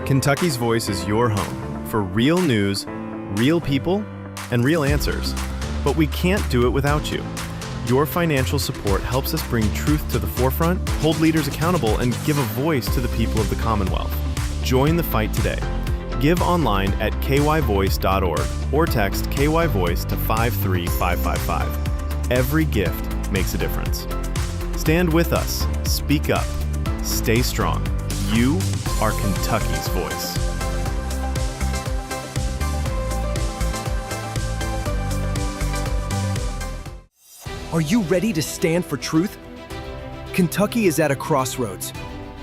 Kentucky's Voice is your home for real news, real people, and real answers. But we can't do it without you. Your financial support helps us bring truth to the forefront, hold leaders accountable, and give a voice to the people of the Commonwealth. Join the fight today. Give online at kyvoice.org or text KYVoice to 53555. Every gift makes a difference. Stand with us. Speak up. Stay strong. You are Kentucky's voice. Are you ready to stand for truth? Kentucky is at a crossroads,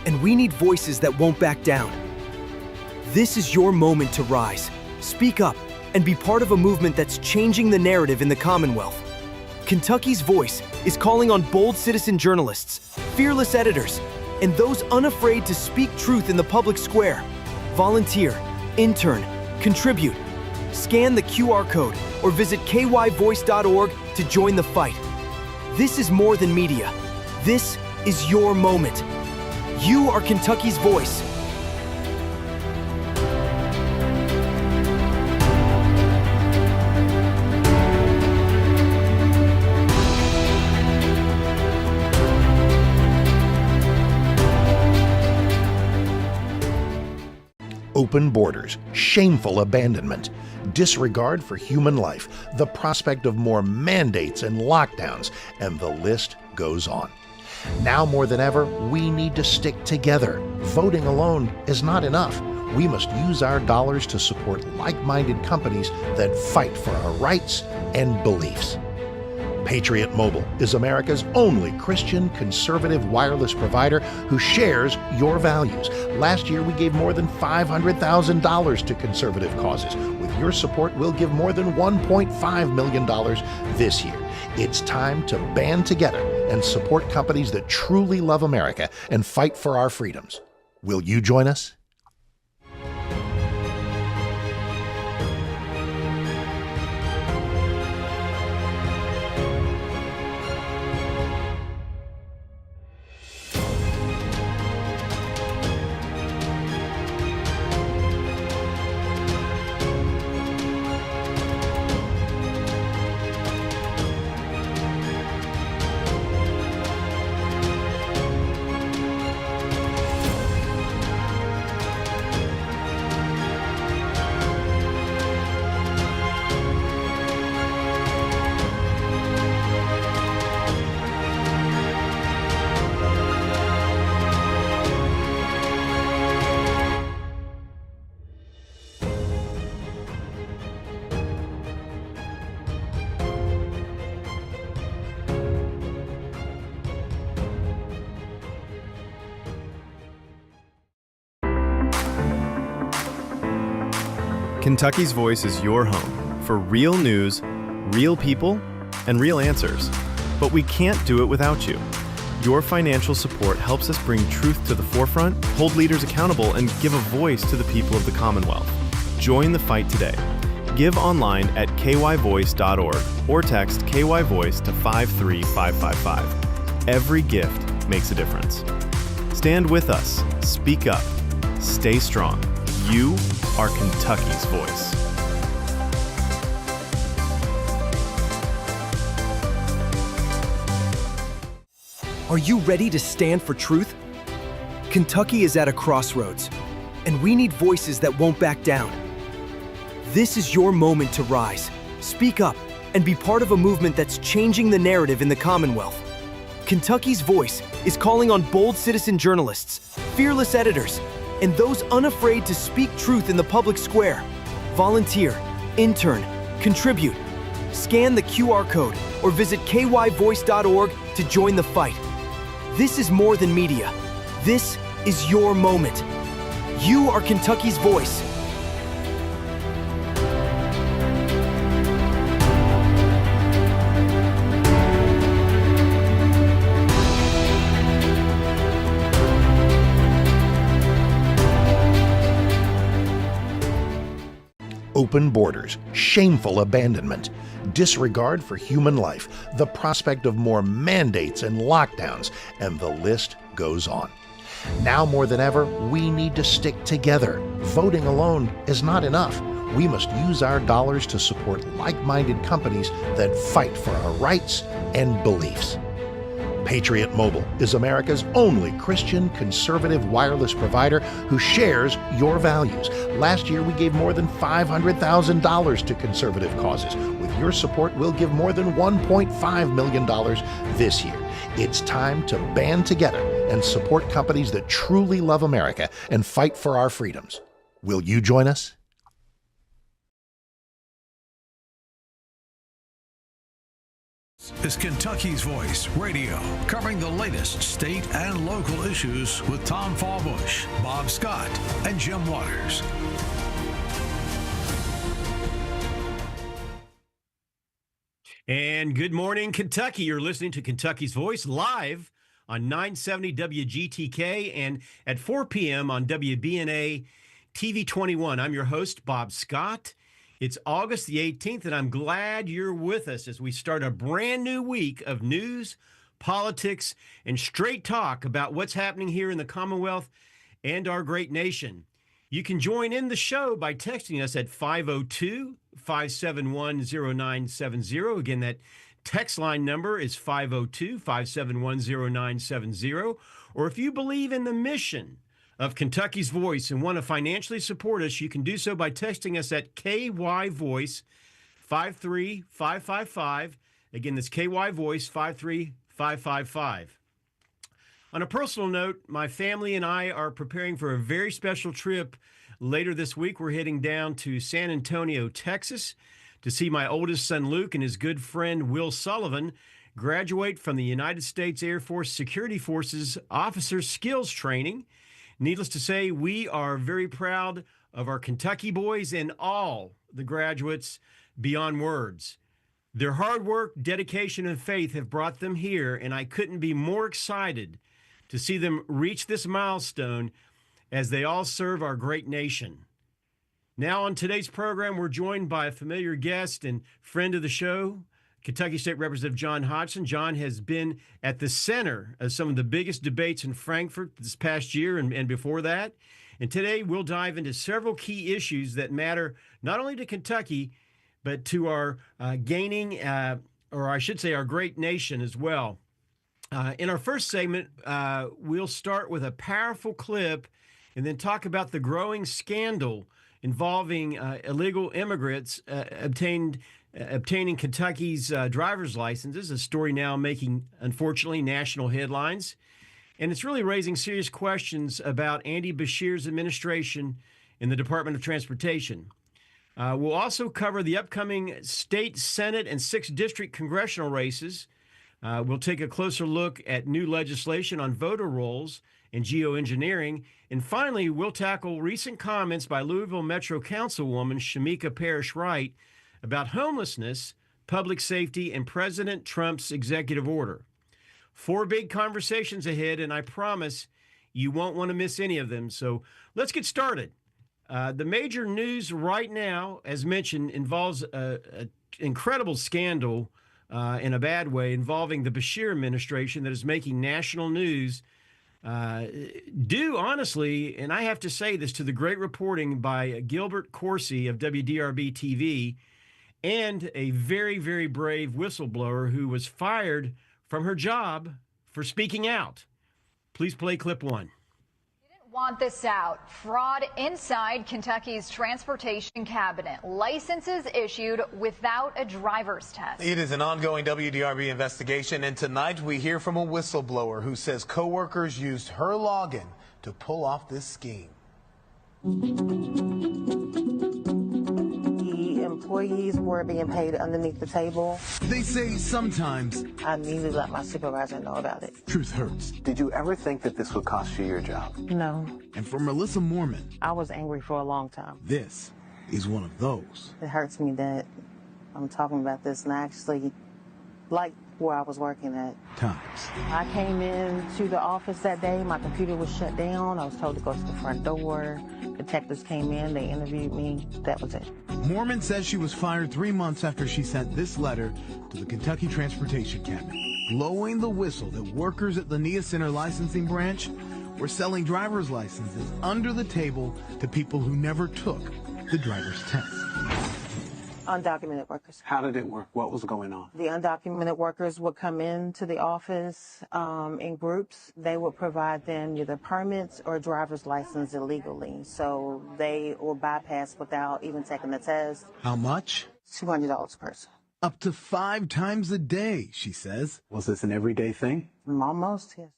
and we need voices that won't back down. This is your moment to rise, speak up, and be part of a movement that's changing the narrative in the Commonwealth. Kentucky's Voice is calling on bold citizen journalists, fearless editors, and those unafraid to speak truth in the public square. Volunteer, intern, contribute. Scan the QR code or visit kyvoice.org to join the fight. This is more than media. This is your moment. You are Kentucky's voice. Open borders, shameful abandonment, disregard for human life, the prospect of more mandates and lockdowns, and the list goes on. Now more than ever, we need to stick together. Voting alone is not enough. We must use our dollars to support like-minded companies that fight for our rights and beliefs. Patriot Mobile is America's only Christian conservative wireless provider who shares your values. Last year, we gave more than $500,000 to conservative causes. With your support, we'll give more than $1.5 million this year. It's time to band together and support companies that truly love America and fight for our freedoms. Will you join us? Kentucky's Voice is your home for real news, real people, and real answers. But we can't do it without you. Your financial support helps us bring truth to the forefront, hold leaders accountable, and give a voice to the people of the Commonwealth. Join the fight today. Give online at kyvoice.org or text KYVoice to 53555. Every gift makes a difference. Stand with us. Speak up. Stay strong. You are Kentucky's voice. Are you ready to stand for truth? Kentucky is at a crossroads, and we need voices that won't back down. This is your moment to rise, speak up, and be part of a movement that's changing the narrative in the Commonwealth. Kentucky's Voice is calling on bold citizen journalists, fearless editors, and those unafraid to speak truth in the public square. Volunteer, intern, contribute. Scan the QR code or visit kyvoice.org to join the fight. This is more than media. This is your moment. You are Kentucky's voice. Open borders, shameful abandonment, disregard for human life, the prospect of more mandates and lockdowns, and the list goes on. Now more than ever, we need to stick together. Voting alone is not enough. We must use our dollars to support like-minded companies that fight for our rights and beliefs. Patriot Mobile is America's only Christian conservative wireless provider who shares your values. Last year, we gave more than $500,000 to conservative causes. With your support, we'll give more than $1.5 million this year. It's time to band together and support companies that truly love America and fight for our freedoms. Will you join us? Is Kentucky's Voice Radio, covering the latest state and local issues with Tom Fallbush, Bob Scott, and Jim Waters. And good morning, Kentucky. You're listening to Kentucky's Voice live on 970 WGTK and at 4 p.m. on WBNA TV 21. I'm your host, Bob Scott. It's August the 18th, and I'm glad you're with us as we start a brand new week of news, politics, and straight talk about what's happening here in the Commonwealth and our great nation. You can join in the show by texting us at 502-571-0970. Again, that text line number is 502-571-0970. Or if you believe in the mission of Kentucky's Voice and want to financially support us, you can do so by texting us at KY Voice 53555. Again, that's KY Voice 53555. On a personal note, my family and I are preparing for a very special trip later this week. We're heading down to San Antonio, Texas, to see my oldest son, Luke, and his good friend, Will Sullivan, graduate from the United States Air Force Security Forces Officer Skills Training. Needless to say, we are very proud of our Kentucky boys and all the graduates beyond words. Their hard work, dedication, and faith have brought them here, and I couldn't be more excited to see them reach this milestone as they all serve our great nation. Now on today's program, we're joined by a familiar guest and friend of the show, Kentucky State Representative John Hodgson. John has been at the center of some of the biggest debates in Frankfort this past year and before that. And today we'll dive into several key issues that matter not only to Kentucky, but to our our great nation as well. In our first segment, we'll start with a powerful clip and then talk about the growing scandal involving illegal immigrants obtaining Kentucky's driver's licenses, a story now making, unfortunately, national headlines. And it's really raising serious questions about Andy Beshear's administration in the Department of Transportation. We'll also cover the upcoming state Senate and 6th District congressional races. We'll take a closer look at new legislation on voter rolls and geoengineering. And finally, we'll tackle recent comments by Louisville Metro Councilwoman Shamika Parrish-Wright about homelessness, public safety, and President Trump's executive order. 4 big conversations ahead, and I promise you won't want to miss any of them. So let's get started. The major news right now, as mentioned, involves an incredible scandal in a bad way involving the Beshear administration that is making national news due, honestly, and I have to say this, to the great reporting by Gilbert Corsi of WDRB TV and a very, very brave whistleblower who was fired from her job for speaking out. Please play clip 1. Want this out. Fraud inside Kentucky's transportation cabinet. Licenses issued without a driver's test. It is an ongoing WDRB investigation, and tonight we hear from a whistleblower who says coworkers used her login to pull off this scheme. Employees were being paid underneath the table. They say sometimes I immediately let my supervisor know about it. truth hurts. Did you ever think that this would cost you your job? No, And for Melissa Mormon, I was angry for a long time. this is one of those. It hurts me that I'm talking about this and I actually like where I was working at. Times. I came into the office that day, my computer was shut down. I was told to go to the front door. Detectives came in, they interviewed me. That was it. Mormon says she was fired 3 months after she sent this letter to the Kentucky Transportation Cabinet, blowing the whistle that workers at the NIA Center licensing branch were selling driver's licenses under the table to people who never took the driver's test. Undocumented workers. How did it work? What was going on? The undocumented workers would come into the office in groups. They would provide them either permits or driver's license illegally. So they will bypass without even taking the test. How much? $200 per person. Up to 5 times a day, she says. Was this an everyday thing? Almost, yes.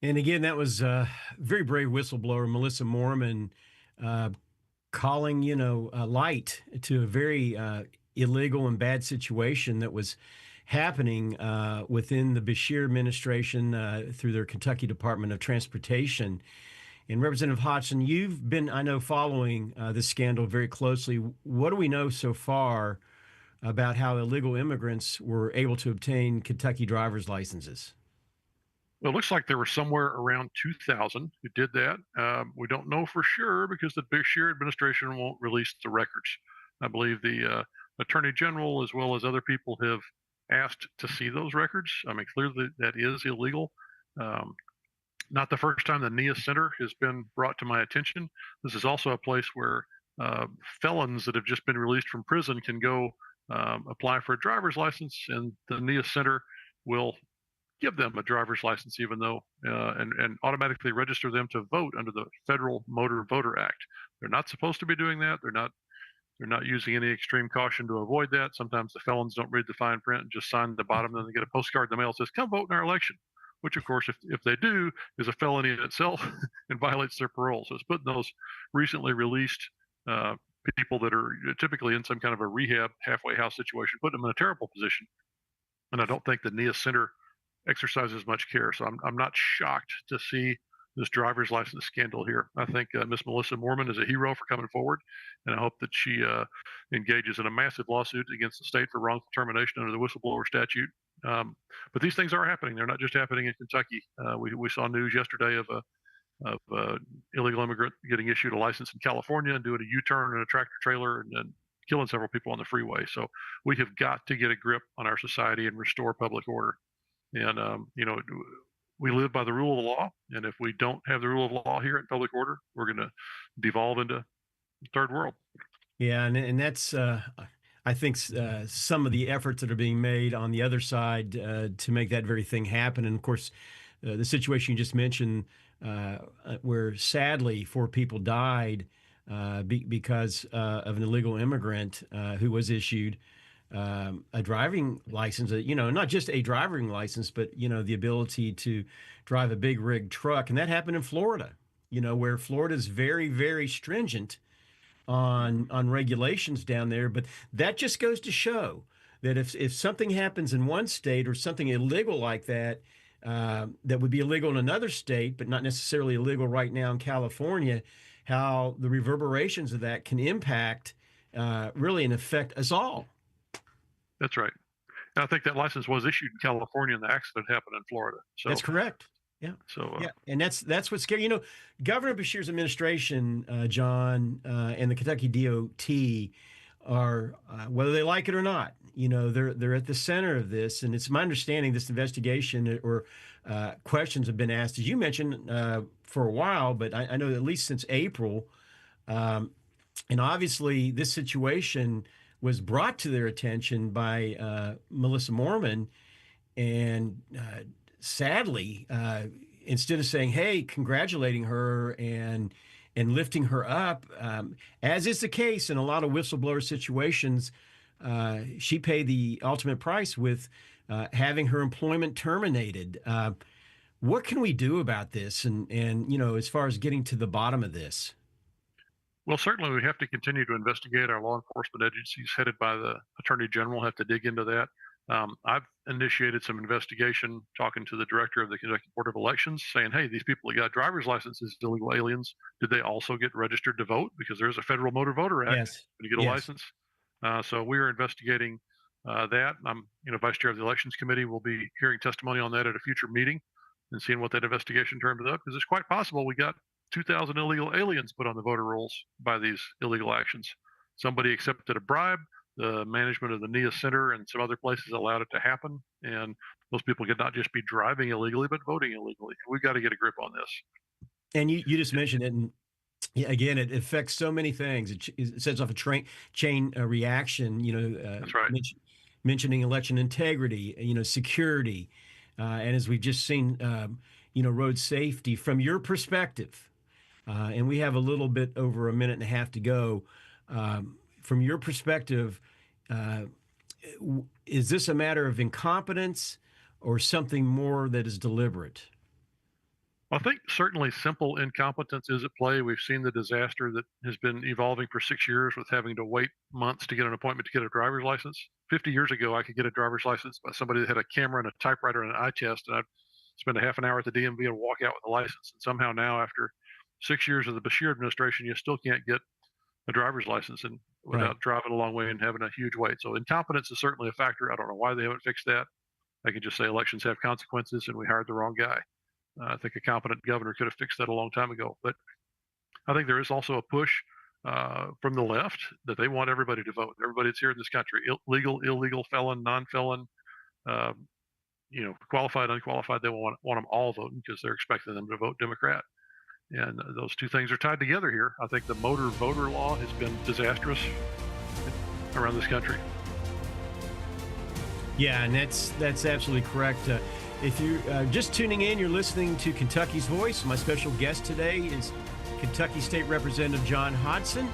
And again, that was very brave whistleblower Melissa Mormon calling, light to a very illegal and bad situation that was happening within the Beshear administration through their Kentucky Department of Transportation. And Representative Hodgson, you've been, I know, following this scandal very closely. What do we know so far about how illegal immigrants were able to obtain Kentucky driver's licenses? Well, it looks like there were somewhere around 2,000 who did that. We don't know for sure because the Beshear administration won't release the records. I believe the Attorney General, as well as other people, have asked to see those records. I mean, clearly that is illegal. Not the first time the NIA Center has been brought to my attention. This is also a place where felons that have just been released from prison can go apply for a driver's license, and the NIA Center will give them a driver's license, even though and automatically register them to vote under the Federal Motor Voter Act. They're not supposed to be doing that. They're not using any extreme caution to avoid that. Sometimes the felons don't read the fine print and just sign the bottom, then they get a postcard in the mail that says, "Come vote in our election," which, of course, if they do, is a felony in itself and violates their parole. So it's putting those recently released people that are typically in some kind of a rehab halfway house situation, putting them in a terrible position. And I don't think the NIA Center exercises much care. So I'm not shocked to see this driver's license scandal here. I think Miss Melissa Mormon is a hero for coming forward, and I hope that she engages in a massive lawsuit against the state for wrongful termination under the whistleblower statute. But these things are happening. They're not just happening in Kentucky. We saw news yesterday of a illegal immigrant getting issued a license in California and doing a U-turn in a tractor trailer and killing several people on the freeway. So we have got to get a grip on our society and restore public order. And, we live by the rule of the law. And if we don't have the rule of law here in public order, we're going to devolve into third world. Yeah. And that's, I think, some of the efforts that are being made on the other side to make that very thing happen. And of course, the situation you just mentioned, where sadly 4 people died because of an illegal immigrant who was issued a driving license, not just a driving license, but, the ability to drive a big rig truck. And that happened in Florida, where Florida is very, very stringent on regulations down there. But that just goes to show that if something happens in one state or something illegal like that, that would be illegal in another state, but not necessarily illegal right now in California, how the reverberations of that can impact really and affect us all. That's right. And I think that license was issued in California and the accident happened in Florida. So that's correct. Yeah. So yeah, and that's what's scary. Governor Beshear's administration, John, and the Kentucky DOT are, whether they like it or not, they're at the center of this. And it's my understanding this investigation or questions have been asked, as you mentioned, for a while, but I know at least since April. And obviously, this situation was brought to their attention by Melissa Mormon, and sadly, instead of saying, "Hey," congratulating her and lifting her up, as is the case in a lot of whistleblower situations, she paid the ultimate price with having her employment terminated. What can we do about this? And as far as getting to the bottom of this? Well, certainly we have to continue to investigate. Our law enforcement agencies headed by the Attorney General have to dig into that. I've initiated some investigation, talking to the director of the Kentucky Board of Elections, saying, "Hey, these people that got driver's licenses, illegal aliens, did they also get registered to vote? Because there's a Federal Motor Voter Act Yes. when you get a license." So we are investigating that. I'm, vice chair of the Elections Committee. We'll be hearing testimony on that at a future meeting and seeing what that investigation turns up, because it's quite possible we got 2,000 illegal aliens put on the voter rolls by these illegal actions. Somebody accepted a bribe. The management of the NIA Center and some other places allowed it to happen. And those people could not just be driving illegally, but voting illegally. We've got to get a grip on this. And you just mentioned it, and yeah, again, it affects so many things. It sets off a chain reaction. That's right. Mentioning election integrity, security, and as we've just seen, road safety. From your perspective, and we have a little bit over a minute and a half to go. From your perspective, is this a matter of incompetence or something more that is deliberate? I think certainly simple incompetence is at play. We've seen the disaster that has been evolving for 6 years with having to wait months to get an appointment to get a driver's license. 50 years ago, I could get a driver's license by somebody that had a camera and a typewriter and an eye test, and I'd spend a half an hour at the DMV and walk out with a license. And somehow now, after 6 years of the Bashir administration, you still can't get a driver's license and without driving a long way and having a huge wait. So incompetence is certainly a factor. I don't know why they haven't fixed that. I can just say elections have consequences, and we hired the wrong guy. I think a competent governor could have fixed that a long time ago. But I think there is also a push from the left that they want everybody to vote. Everybody that's here in this country, legal, illegal, felon, non-felon, qualified, unqualified, they want them all voting because they're expecting them to vote Democrat. And those two things are tied together here. I think the motor voter law has been disastrous around this country. Yeah, and that's absolutely correct. If you're just tuning in, you're listening to Kentucky's Voice. My special guest today is Kentucky State Representative John Hodson.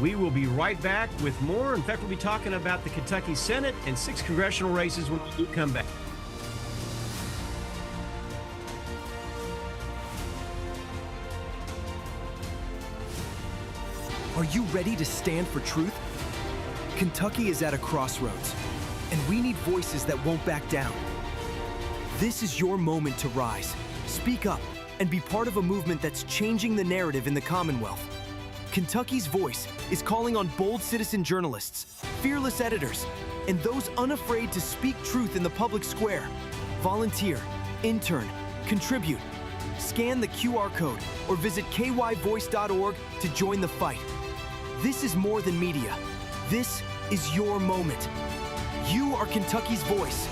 We will be right back with more. In fact, we'll be talking about the Kentucky Senate and 6 congressional races when we do come back. Are you ready to stand for truth? Kentucky is at a crossroads, and we need voices that won't back down. This is your moment to rise, speak up, and be part of a movement that's changing the narrative in the Commonwealth. Kentucky's Voice is calling on bold citizen journalists, fearless editors, and those unafraid to speak truth in the public square. Volunteer, intern, contribute. Scan the QR code or visit kyvoice.org to join the fight. This is more than media. This is your moment. You are Kentucky's voice.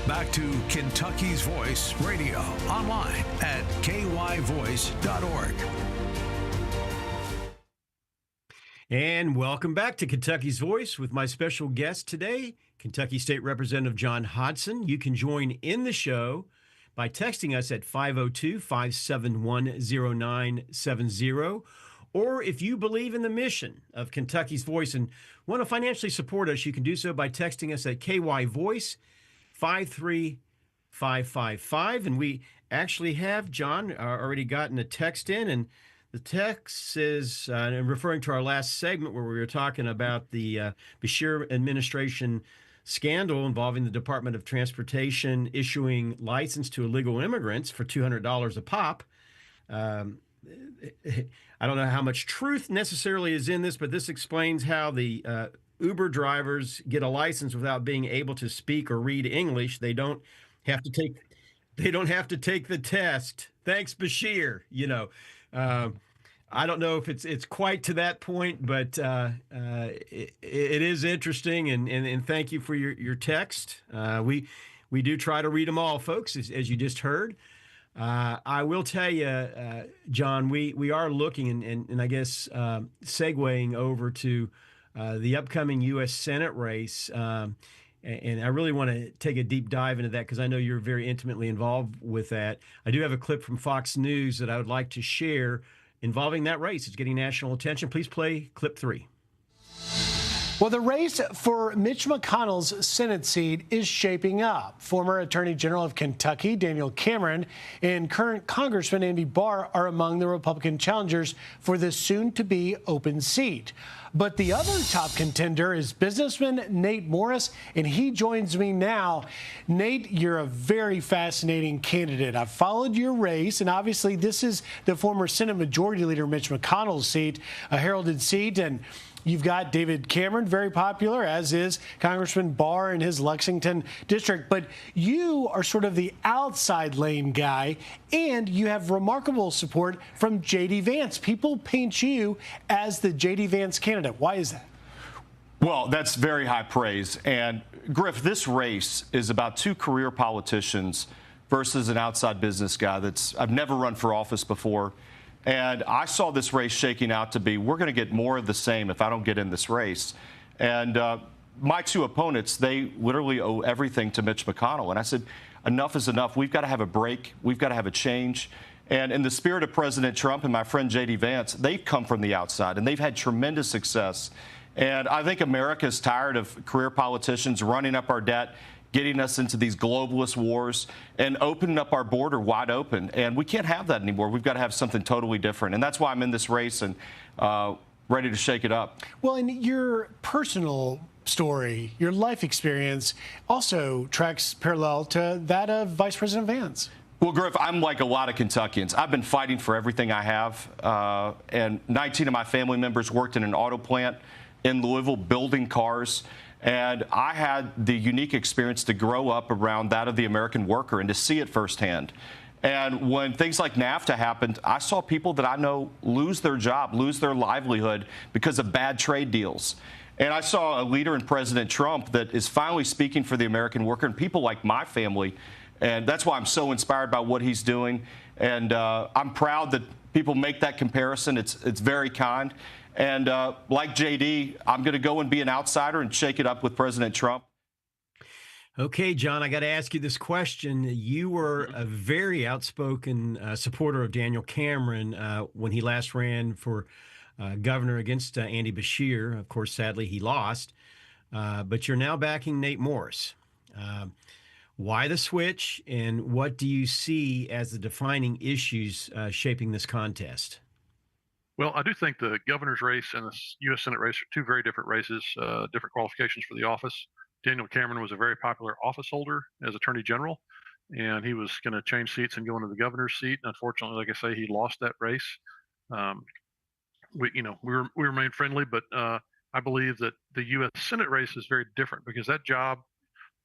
Back to Kentucky's Voice Radio, online at kyvoice.org. And welcome back to Kentucky's Voice with my special guest today, Kentucky State Representative John Hodson. You can join in the show by texting us at 502-571-0970. Or if you believe in the mission of Kentucky's Voice and want to financially support us, you can do so by texting us at KY Voice 53555. And we actually have, John, already gotten a text in, and the text is referring to our last segment where we were talking about the Beshear administration scandal involving the Department of Transportation issuing license to illegal immigrants for $200 a pop. I don't know how much truth necessarily is in this, but this explains how the Uber drivers get a license without being able to speak or read English. They don't have to take the test. Thanks, Beshear. I don't know if it's quite to that point, but it is interesting, and thank you for your text. We do try to read them all, folks, as you just heard. I will tell you, John, we are looking, and I guess segueing over to the upcoming U.S. Senate race, and I really want to take a deep dive into that because I know you're very intimately involved with that. I do have a clip from Fox News that I would like to share involving that race. It's getting national attention. Please play clip 3. Well, the race for Mitch McConnell's Senate seat is shaping up. Former Attorney General of Kentucky, Daniel Cameron, and current Congressman Andy Barr are among the Republican challengers for the soon-to-be open seat. But the other top contender is businessman Nate Morris, and he joins me now. Nate, you're a very fascinating candidate. I've followed your race, and obviously this is the former Senate Majority Leader Mitch McConnell's seat, a heralded seat, and you've got David Cameron, very popular, as is Congressman Barr in his Lexington district. But you are sort of the outside lane guy, and you have remarkable support from J.D. Vance. People paint you as the J.D. Vance candidate. Why is that? Well, that's very high praise. And, Griff, this race is about two career politicians versus an outside business guy I've never run for office before. And I saw this race shaking out to be, we're going to get more of the same if I don't get in this race. And my two opponents, they literally owe everything to Mitch McConnell. And I said, enough is enough. We've got to have a break. We've got to have a change. And in the spirit of President Trump and my friend J.D. Vance, they've come from the outside, and they've had tremendous success. And I think America's tired of career politicians running up our debt, getting us into these globalist wars, and opening up our border wide open. And we can't have that anymore. We've got to have something totally different. And that's why I'm in this race and ready to shake it up. Well, and your personal story, your life experience also tracks parallel to that of Vice President Vance. Well, Griff, I'm like a lot of Kentuckians. I've been fighting for everything I have. And 19 of my family members worked in an auto plant in Louisville building cars. And I had the unique experience to grow up around that of the American worker and to see it firsthand. And when things like NAFTA happened, I saw people that I know lose their job, lose their livelihood because of bad trade deals. And I saw a leader in President Trump that is finally speaking for the American worker and people like my family. And that's why I'm so inspired by what he's doing. And I'm proud that people make that comparison. It's very kind. And like JD, I'm going to go and be an outsider and shake it up with President Trump. Okay, John, I got to ask you this question. You were a very outspoken supporter of Daniel Cameron when he last ran for governor against Andy Beshear. Of course, sadly, he lost. But you're now backing Nate Morris. Why the switch, and what do you see as the defining issues shaping this contest? Well, I do think the governor's race and the U.S. Senate race are two very different races, different qualifications for the office. Daniel Cameron was a very popular office holder as Attorney General, and he was going to change seats and go into the governor's seat. Unfortunately, like I say, he lost that race. We remain friendly, but I believe that the U.S. Senate race is very different because that job,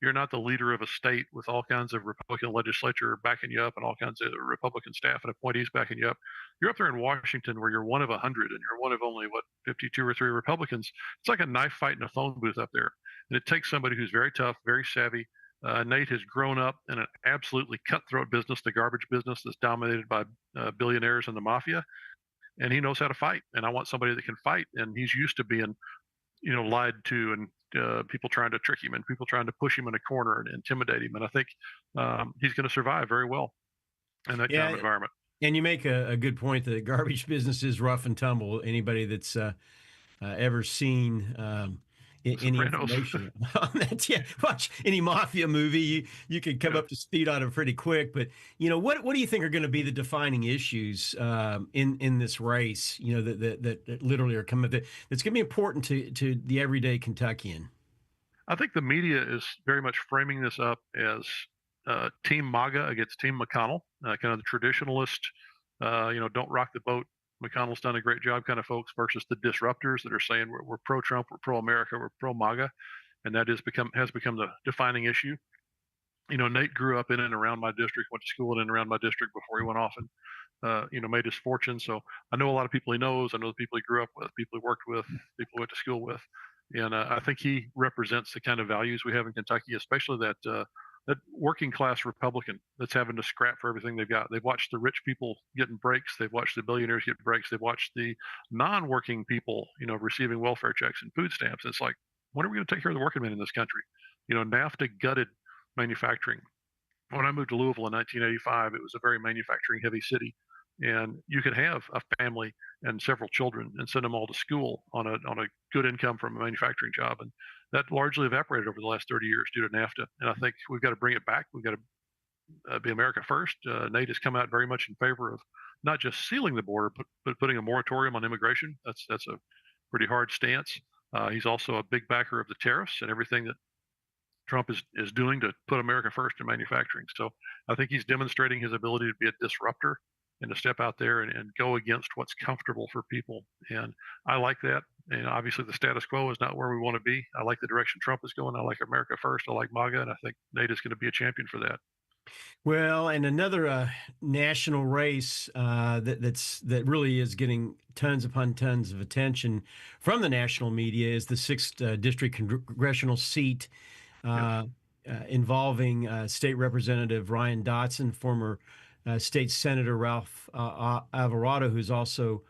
you're not the leader of a state with all kinds of Republican legislature backing you up and all kinds of Republican staff and appointees backing you up. You're up there in Washington where you're one of 100 and you're one of only, 52 or 3 Republicans. It's like a knife fight in a phone booth up there. And it takes somebody who's very tough, very savvy. Nate has grown up in an absolutely cutthroat business, the garbage business that's dominated by billionaires and the mafia. And he knows how to fight. And I want somebody that can fight. And he's used to being lied to and people trying to trick him and people trying to push him in a corner and intimidate him. And I think he's going to survive very well in that kind of environment. And you make a good point that garbage business is rough and tumble. Anybody that's ever seen any information on that, watch any mafia movie, you can come up to speed on it pretty quick. But what do you think are going to be the defining issues in this race? That literally are coming. That's going to be important to the everyday Kentuckian. I think the media is very much framing this up as Team MAGA against Team McConnell, kind of the traditionalist, don't rock the boat. McConnell's done a great job kind of folks versus the disruptors that are saying we're pro-Trump, we're pro-America, we're pro-MAGA, and that has become the defining issue. Nate grew up in and around my district, went to school in and around my district before he went off and made his fortune. So I know a lot of people he knows. I know the people he grew up with, people he worked with, people he went to school with, and I think he represents the kind of values we have in Kentucky, especially that working class Republican that's having to scrap for everything they've got. They've watched the rich people getting breaks. They've watched the billionaires get breaks. They've watched the non-working people, receiving welfare checks and food stamps. It's like, when are we going to take care of the working men in this country? NAFTA gutted manufacturing. When I moved to Louisville in 1985, it was a very manufacturing heavy city. And you could have a family and several children and send them all to school on a good income from a manufacturing job. And that largely evaporated over the last 30 years due to NAFTA. And I think we've got to bring it back. We've got to be America first. Nate has come out very much in favor of not just sealing the border, but putting a moratorium on immigration. That's a pretty hard stance. He's also a big backer of the tariffs and everything that Trump is doing to put America first in manufacturing. So I think he's demonstrating his ability to be a disruptor and to step out there and go against what's comfortable for people. And I like that. And obviously the status quo is not where we want to be. I like the direction Trump is going. I like America first. I like MAGA. And I think Nate is going to be a champion for that. Well, and another national race that really is getting tons upon tons of attention from the national media is the 6th district congressional seat involving State Representative Ryan Dotson, former State Senator Ralph Alvarado, who's also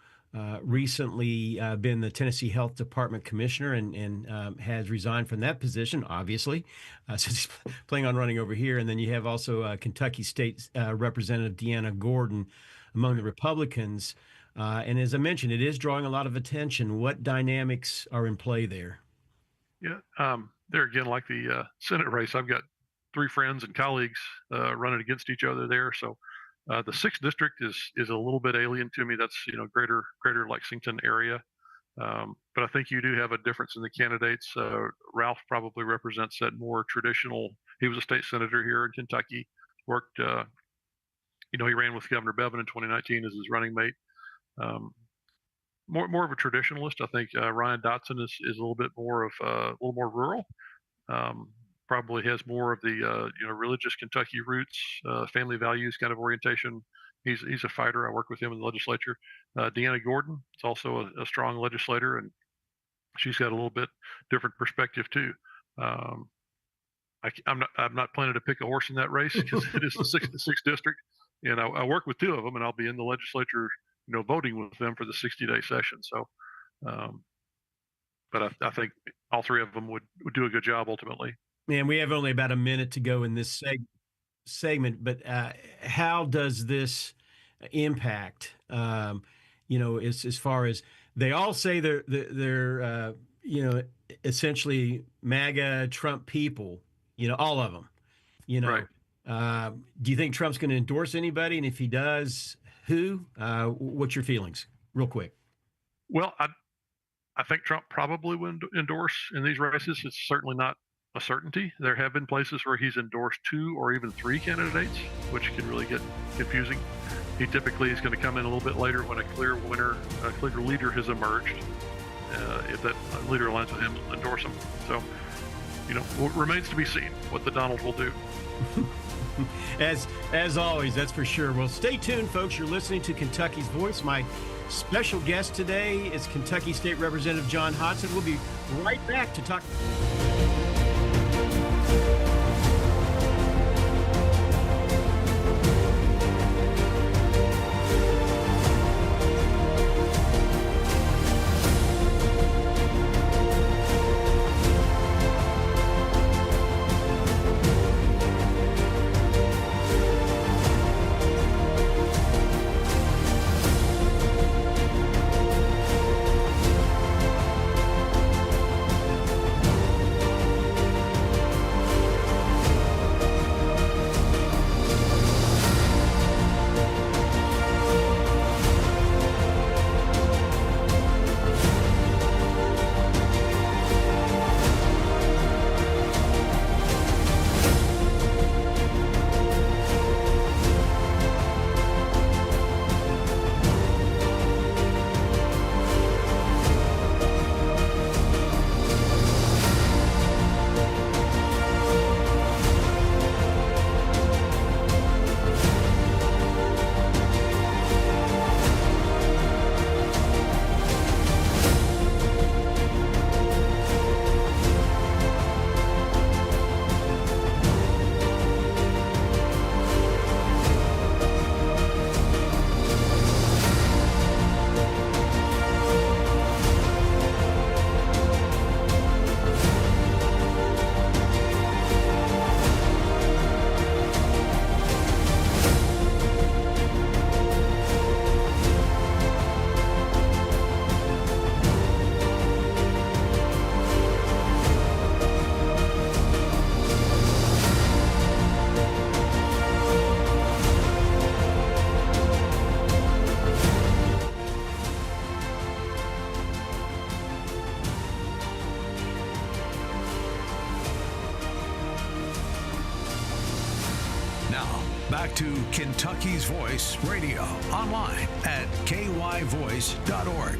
recently been the Tennessee Health Department Commissioner and has resigned from that position, obviously, since he's planning on running over here. And then you have also Kentucky State Representative Deanna Gordon among the Republicans. And as I mentioned, it is drawing a lot of attention. What dynamics are in play there? Yeah, there again, like the Senate race, I've got 3 friends and colleagues running against each other there. So the 6th district is a little bit alien to me. That's greater Lexington area, but I think you do have a difference in the candidates. Ralph probably represents that more traditional. He was a state senator here in Kentucky. Worked, he ran with Governor Bevin in 2019 as his running mate. More of a traditionalist. I think Ryan Dotson is a little bit more of a little more rural. Probably has more of the religious Kentucky roots, family values kind of orientation. He's a fighter. I work with him in the legislature. Deanna Gordon is also a strong legislator, and she's got a little bit different perspective too. I'm not planning to pick a horse in that race because it is the 6th district, and I work with 2 of them, and I'll be in the legislature, voting with them for the 60-day session. So, but I think all 3 of them would do a good job ultimately. Man, we have only about a minute to go in this segment, but how does this impact, as far as they all say they're essentially MAGA Trump people, all of them, Right. Do you think Trump's going to endorse anybody? And if he does, who? What's your feelings real quick? Well, I think Trump probably would endorse in these races. It's certainly not a certainty. There have been places where he's endorsed 2 or even 3 candidates, which can really get confusing. He typically is going to come in a little bit later when a clear leader has emerged. If that leader aligns with him, endorse him. So, it remains to be seen what the Donald will do. As always, that's for sure. Well, stay tuned, folks. You're listening to Kentucky's Voice. My special guest today is Kentucky State Representative John Hodson. We'll be right back to talk. Now, back to Kentucky's Voice Radio, online at kyvoice.org.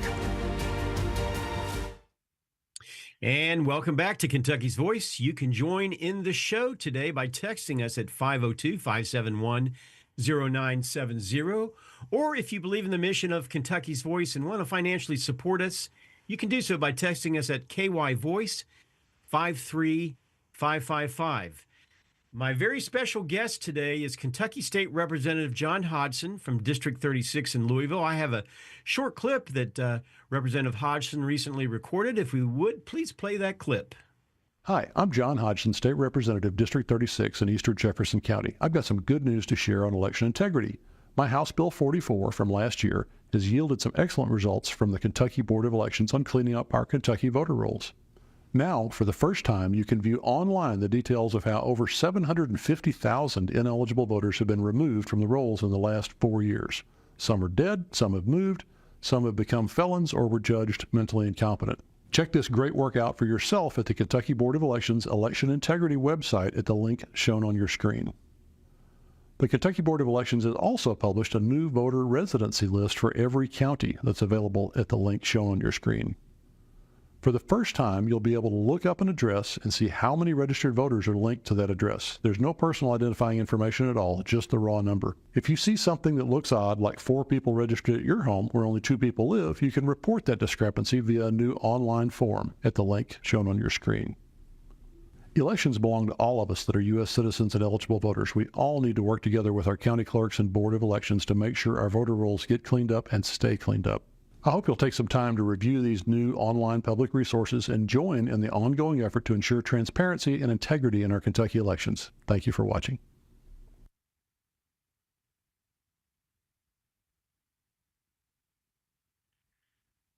And welcome back to Kentucky's Voice. You can join in the show today by texting us at 502-571-0970. Or if you believe in the mission of Kentucky's Voice and want to financially support us, you can do so by texting us at KY Voice 53555. My very special guest today is Kentucky State Representative John Hodgson from District 36 in Louisville. I have a short clip that Representative Hodgson recently recorded. If we would, please play that clip. Hi, I'm John Hodgson, State Representative, District 36 in Eastern Jefferson County. I've got some good news to share on election integrity. My House Bill 44 from last year has yielded some excellent results from the Kentucky Board of Elections on cleaning up our Kentucky voter rolls. Now, for the first time, you can view online the details of how over 750,000 ineligible voters have been removed from the rolls in the last 4 years. Some are dead, some have moved, some have become felons or were judged mentally incompetent. Check this great work out for yourself at the Kentucky Board of Elections Election Integrity website at the link shown on your screen. The Kentucky Board of Elections has also published a new voter residency list for every county that's available at the link shown on your screen. For the first time, you'll be able to look up an address and see how many registered voters are linked to that address. There's no personal identifying information at all, just the raw number. If you see something that looks odd, like 4 people registered at your home where only 2 people live, you can report that discrepancy via a new online form at the link shown on your screen. Elections belong to all of us that are U.S. citizens and eligible voters. We all need to work together with our county clerks and Board of Elections to make sure our voter rolls get cleaned up and stay cleaned up. I hope you'll take some time to review these new online public resources and join in the ongoing effort to ensure transparency and integrity in our Kentucky elections. Thank you for watching.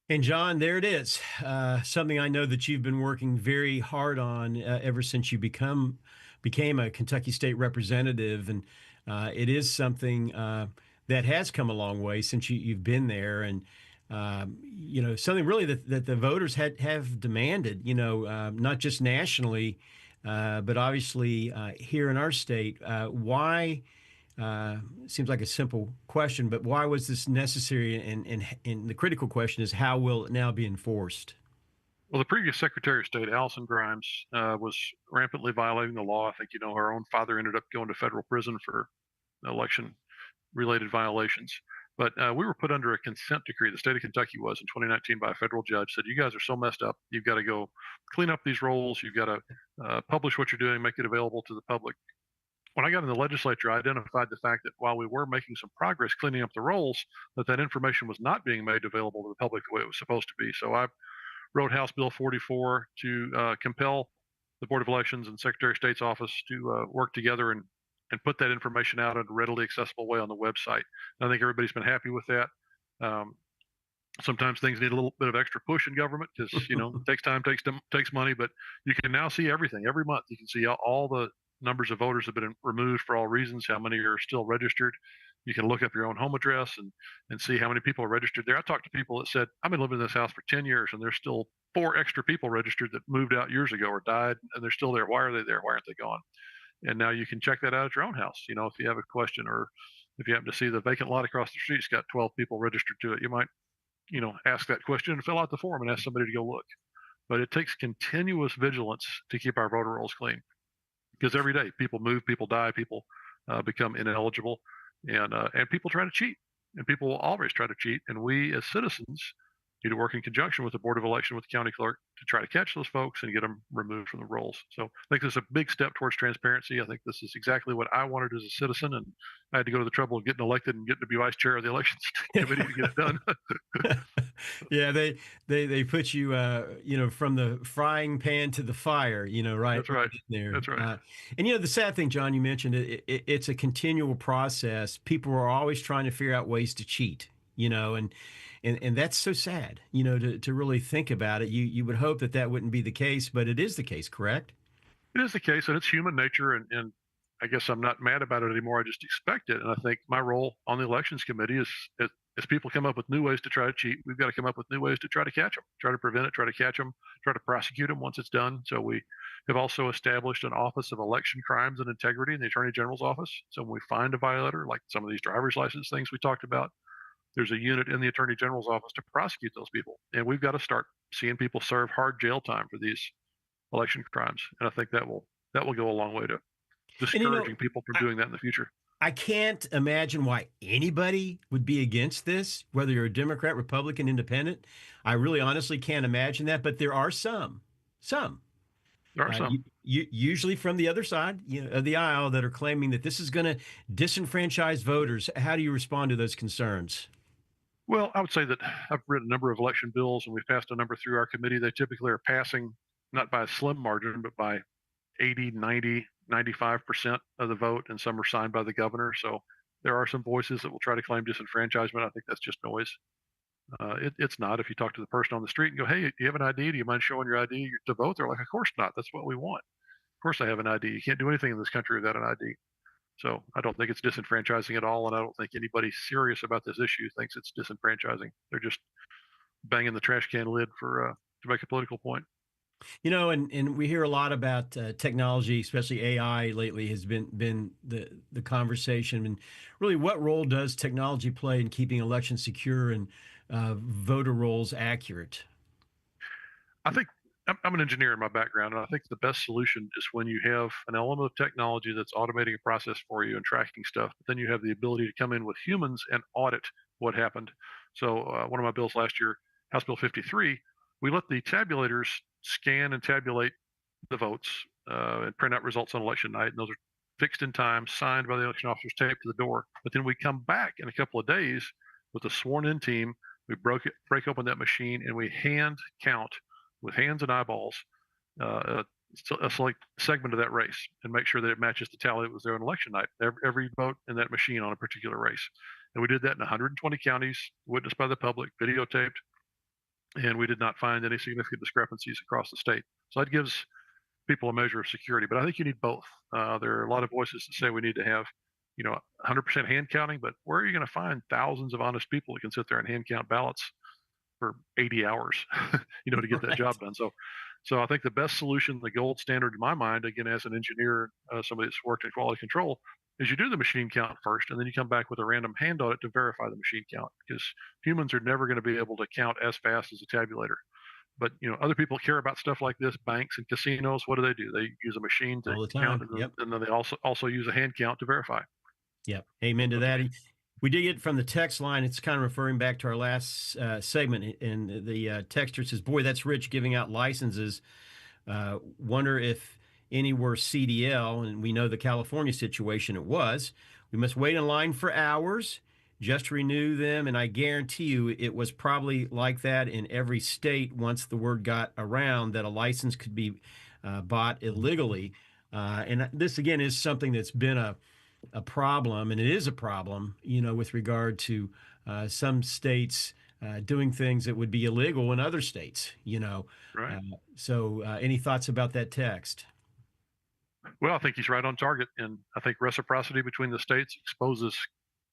And John, there it is. Something I know that you've been working very hard on ever since you became a Kentucky State Representative, and it is something that has come a long way since you've been there, and something really that the voters have demanded. Not just nationally, but obviously here in our state. Why? Seems like a simple question, but why was this necessary? And the critical question is, how will it now be enforced? Well, the previous Secretary of State, Allison Grimes, was rampantly violating the law. I think, her own father ended up going to federal prison for election-related violations. But we were put under a consent decree. The state of Kentucky was in 2019 by a federal judge. Said, you guys are so messed up. You've got to go clean up these rolls. You've got to publish what you're doing, make it available to the public. When I got in the legislature, I identified the fact that while we were making some progress cleaning up the rolls, that information was not being made available to the public the way it was supposed to be. So I wrote House Bill 44 to compel the Board of Elections and Secretary of State's office to work together and put that information out in a readily accessible way on the website. And I think everybody's been happy with that. Sometimes things need a little bit of extra push in government because, it takes time, takes money, but you can now see everything. Every month you can see all the numbers of voters have been removed for all reasons, how many are still registered. You can look up your own home address and see how many people are registered there. I talked to people that said, I've been living in this house for 10 years and there's still 4 extra people registered that moved out years ago or died, and they're still there. Why are they there? Why aren't they gone? And now you can check that out at your own house. If you have a question, or if you happen to see the vacant lot across the street's got 12 people registered to it, you might, ask that question and fill out the form and ask somebody to go look. But it takes continuous vigilance to keep our voter rolls clean, because every day people move, people die, people become ineligible, and people try to cheat, and people will always try to cheat. And we as citizens need to work in conjunction with the Board of Election, with the county clerk, to try to catch those folks and get them removed from the rolls. So I think this is a big step towards transparency. I think this is exactly what I wanted as a citizen, and I had to go to the trouble of getting elected and getting to be vice chair of the elections committee to get it done. Yeah, they put you, from the frying pan to the fire, right? That's right. There. That's right. And the sad thing, John, you mentioned it's a continual process. People are always trying to figure out ways to cheat, and that's so sad, to really think about it. You would hope that wouldn't be the case, but it is the case, correct? It is the case, and it's human nature, and I guess I'm not mad about it anymore. I just expect it. And I think my role on the elections committee is as people come up with new ways to try to cheat, we've got to come up with new ways to try to catch them, try to prevent it, try to catch them, try to prosecute them once it's done. So we have also established an Office of Election Crimes and Integrity in the Attorney General's office. So when we find a violator, like some of these driver's license things we talked about, there's a unit in the Attorney General's office to prosecute those people. And we've got to start seeing people serve hard jail time for these election crimes. And I think that will go a long way to discouraging people from doing that in the future. I can't imagine why anybody would be against this, whether you're a Democrat, Republican, Independent. I really honestly can't imagine that, but there are some. There are some. Usually from the other side of the aisle that are claiming that this is going to disenfranchise voters. How do you respond to those concerns? Well, I would say that I've written a number of election bills, and we've passed a number through our committee. They typically are passing not by a slim margin, but by 80, 90, 95% of the vote, and some are signed by the governor. So there are some voices that will try to claim disenfranchisement. I think that's just noise. It's not. If you talk to the person on the street and go, "Hey, do you have an ID? Do you mind showing your ID to vote?" They're like, "Of course not. That's what we want. Of course I have an ID. You can't do anything in this country without an ID." So I don't think it's disenfranchising at all, and I don't think anybody serious about this issue thinks it's disenfranchising. They're just banging the trash can lid for to make a political point. And we hear a lot about technology, especially AI lately has been the conversation. And really, what role does technology play in keeping elections secure and voter rolls accurate? I think I'm an engineer in my background, and I think the best solution is when you have an element of technology that's automating a process for you and tracking stuff, but then you have the ability to come in with humans and audit what happened. So one of my bills last year, House Bill 53, we let the tabulators scan and tabulate the votes and print out results on election night, and those are fixed in time, signed by the election officers, taped to the door. But then we come back in a couple of days with a sworn-in team. We break open that machine, and we hand count with hands and eyeballs a select segment of that race and make sure that it matches the tally that was there on election night. Every vote in that machine on a particular race. And we did that in 120 counties, witnessed by the public, videotaped, and we did not find any significant discrepancies across the state. So that gives people a measure of security. But I think you need both. There are a lot of voices that say we need to have 100% hand counting, but where are you going to find thousands of honest people that can sit there and hand count ballots for 80 hours, to get that job done? So I think the best solution, the gold standard in my mind, again, as an engineer, somebody that's worked in quality control, is you do the machine count first, and then you come back with a random hand audit to verify the machine count, because humans are never going to be able to count as fast as a tabulator. But other people care about stuff like this. Banks and casinos, what do? They use a machine to all the count, time. and then they also use a hand count to verify. Yep. Amen to that. We did get from the text line. It's kind of referring back to our last segment, and the texter says, "Boy, that's rich, giving out licenses. Wonder if any were CDL," and we know the California situation it was. "We must wait in line for hours just to renew them, and I guarantee you it was probably like that in every state once the word got around that a license could be bought illegally." And this, again, is something that's been a problem, and it is a problem, with regard to some states doing things that would be illegal in other states, Right. So any thoughts about that text? Well, I think he's right on target, and I think reciprocity between the states exposes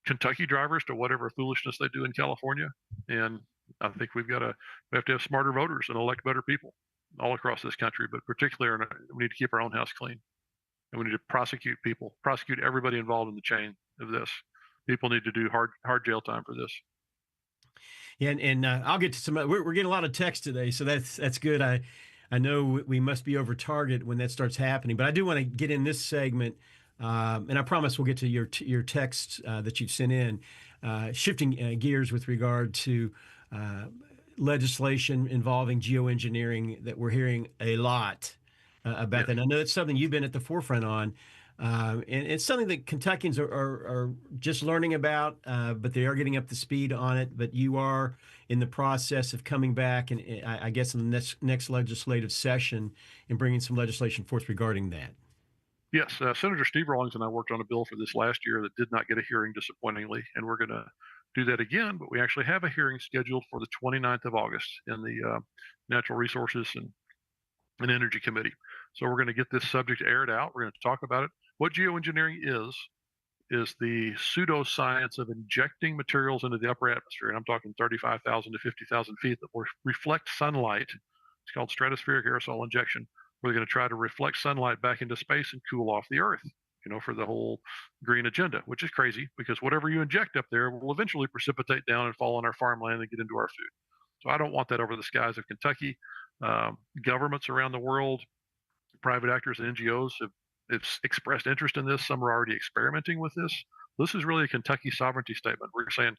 Kentucky drivers to whatever foolishness they do in California, and I think we have to have smarter voters and elect better people all across this country, but particularly we need to keep our own house clean, and we need to prosecute everybody involved in the chain of this. People need to do hard jail time for this. Yeah, and I'll get to some. We're getting a lot of text today, so that's good. I know we must be over target when that starts happening, but I do want to get in this segment, and I promise we'll get to your texts that you've sent in, shifting gears with regard to legislation involving geoengineering that we're hearing a lot about. Yes. That. I know that's something you've been at the forefront on. And it's something that Kentuckians are just learning about, but they are getting up to speed on it. But you are in the process of coming back, and I guess in the next legislative session, and bringing some legislation forth regarding that. Yes, Senator Steve Rawlings and I worked on a bill for this last year that did not get a hearing, disappointingly, and we're going to do that again. But we actually have a hearing scheduled for the 29th of August in the Natural Resources and Energy Committee. So we're going to get this subject aired out. We're going to talk about it. What geoengineering is is the pseudoscience of injecting materials into the upper atmosphere. And I'm talking 35,000 to 50,000 feet that will reflect sunlight. It's called stratospheric aerosol injection. We're going to try to reflect sunlight back into space and cool off the Earth, for the whole green agenda, which is crazy because whatever you inject up there will eventually precipitate down and fall on our farmland and get into our food. So I don't want that over the skies of Kentucky. Governments around the world, private actors and NGOs have expressed interest in this. Some are already experimenting with this. This is really a Kentucky sovereignty statement. We're saying,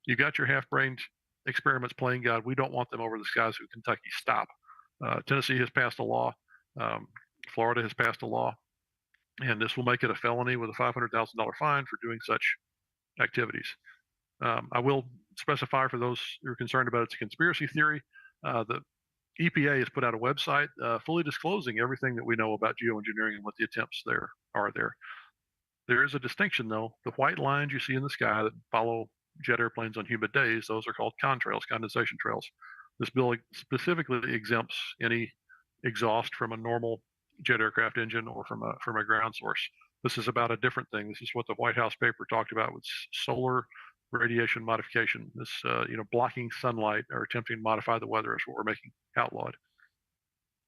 you got your half-brained experiments playing God. We don't want them over the skies of Kentucky. Stop. Tennessee has passed a law. Florida has passed a law. And this will make it a felony with a $500,000 fine for doing such activities. I will specify for those who are concerned about it's a conspiracy theory. The EPA has put out a website fully disclosing everything that we know about geoengineering and what the attempts there are there. There is a distinction, though. The white lines you see in the sky that follow jet airplanes on humid days, those are called contrails, condensation trails. This bill specifically exempts any exhaust from a normal jet aircraft engine or from a ground source. This is about a different thing. This is what the White House paper talked about with solar radiation modification. This, blocking sunlight or attempting to modify the weather is what we're making outlawed.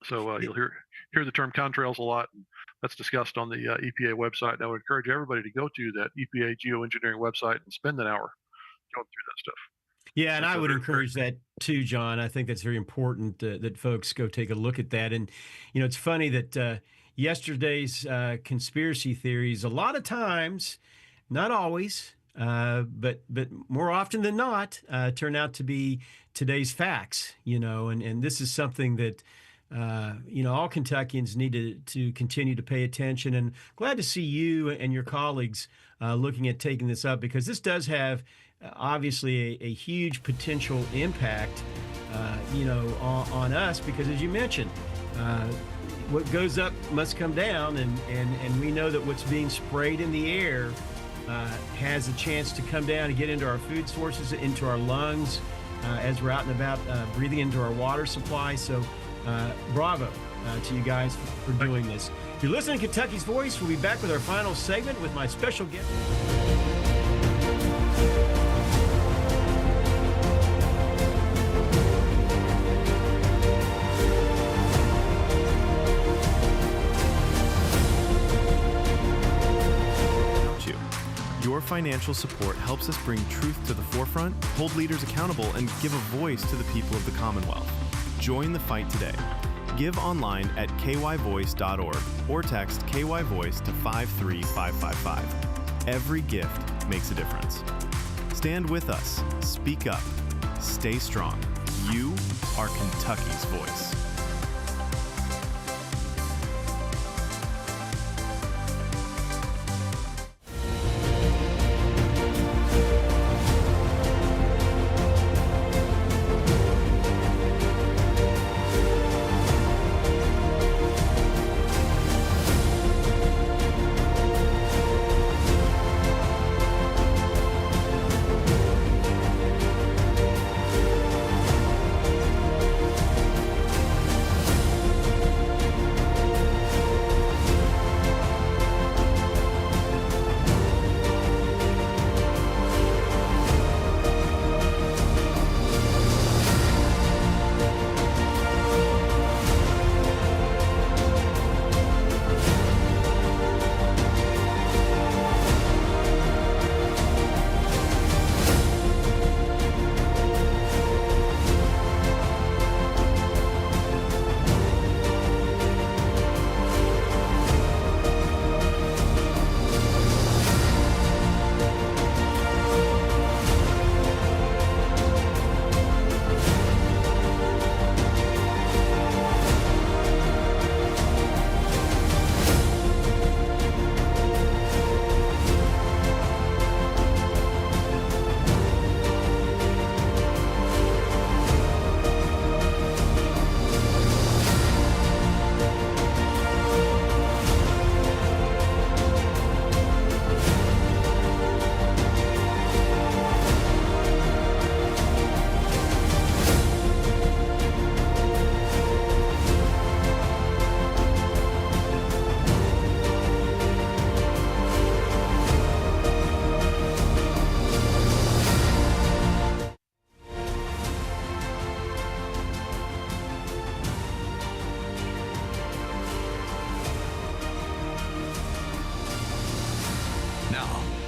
So you'll hear the term contrails a lot. And that's discussed on the EPA website. And I would encourage everybody to go to that EPA geoengineering website and spend an hour going through that stuff. Yeah, and I would encourage that too, John. I think that's very important that folks go take a look at that. And, it's funny that yesterday's conspiracy theories, a lot of times, not always, but more often than not, turn out to be today's facts, and this is something that, all Kentuckians need to continue to pay attention. And glad to see you and your colleagues looking at taking this up, because this does have obviously a huge potential impact, on us, because as you mentioned, what goes up must come down, and we know that what's being sprayed in the air has a chance to come down and get into our food sources, into our lungs, as we're out and about breathing into our water supply. So bravo to you guys for doing this. If you're listening to Kentucky's Voice, we'll be back with our final segment with my special guest. Your financial support helps us bring truth to the forefront, hold leaders accountable, and give a voice to the people of the Commonwealth. Join the fight today. Give online at kyvoice.org or text KYVoice to 53555. Every gift makes a difference. Stand with us. Speak up. Stay strong. You are Kentucky's voice.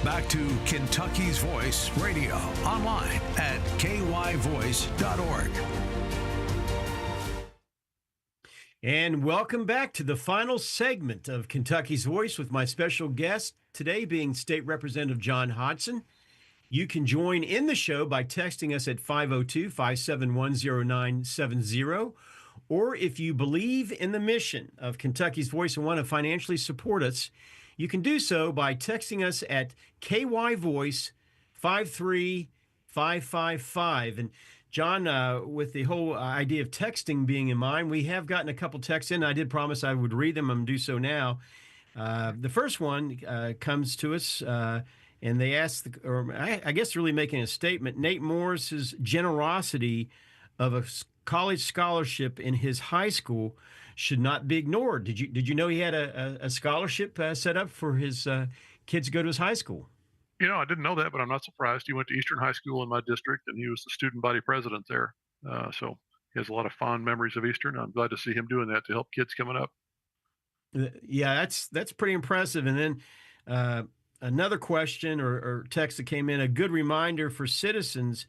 Back to Kentucky's Voice Radio, online at kyvoice.org. And welcome back to the final segment of Kentucky's Voice with my special guest today being State Representative John Hodgson. You can join in the show by texting us at 502-571-0970. Or if you believe in the mission of Kentucky's Voice and want to financially support us, you can do so by texting us at KY Voice 53555. And John, with the whole idea of texting being in mind, we have gotten a couple texts in. I did promise I would read them. I'm going to do so now. The first one comes to us, and they ask, I guess really making a statement, Nate Morris's generosity of a college scholarship in his high school should not be ignored. Did you know he had a scholarship set up for his kids to go to his high school? I didn't know that, but I'm not surprised. He went to Eastern High School in my district, and he was the student body president there. So he has a lot of fond memories of Eastern. I'm glad to see him doing that to help kids coming up. Yeah, that's pretty impressive. And then another question or text that came in, a good reminder for citizens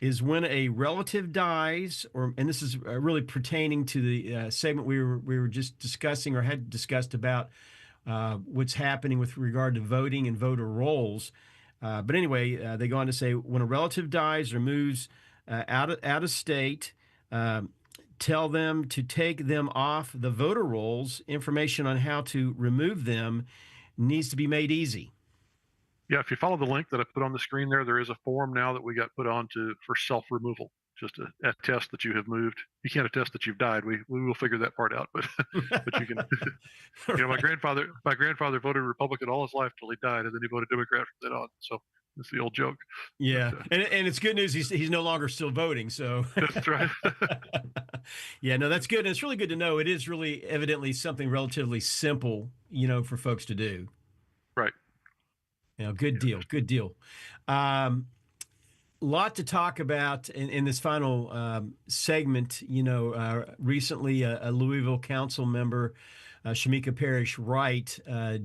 is when a relative dies, and this is really pertaining to the segment we were just discussing or had discussed about what's happening with regard to voting and voter rolls. But anyway, they go on to say when a relative dies or moves out of state, tell them to take them off the voter rolls. Information on how to remove them needs to be made easy. Yeah, if you follow the link that I put on the screen there is a form now that we got put on for self-removal, just to attest that you have moved. You can't attest that you've died. We will figure that part out, but you can. My grandfather voted Republican all his life till he died, and then he voted Democrat from then on. So that's the old joke. Yeah, but, and it's good news. He's no longer still voting. So that's right. Yeah, no, that's good. And it's really good to know. It is really evidently something relatively simple, for folks to do. Right. Good deal. Good deal. Lot to talk about in this final segment. Recently a Louisville council member, Shamika Parrish Wright,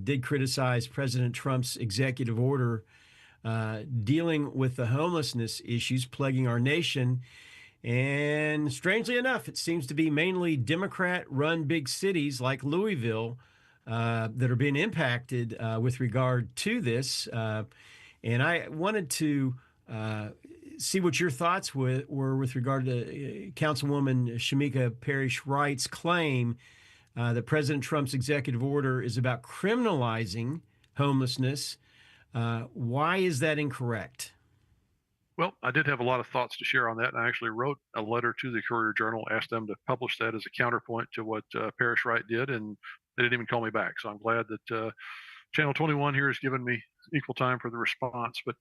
did criticize President Trump's executive order dealing with the homelessness issues plaguing our nation. And strangely enough, it seems to be mainly Democrat-run big cities like Louisville that are being impacted with regard to this. And I wanted to see what your thoughts were with regard to Councilwoman Shamika Parrish Wright's claim that President Trump's executive order is about criminalizing homelessness. Why is that incorrect? Well, I did have a lot of thoughts to share on that, and I actually wrote a letter to the Courier-Journal, asked them to publish that as a counterpoint to what Parrish Wright did, and they didn't even call me back. So I'm glad that Channel 21 here has given me equal time for the response. But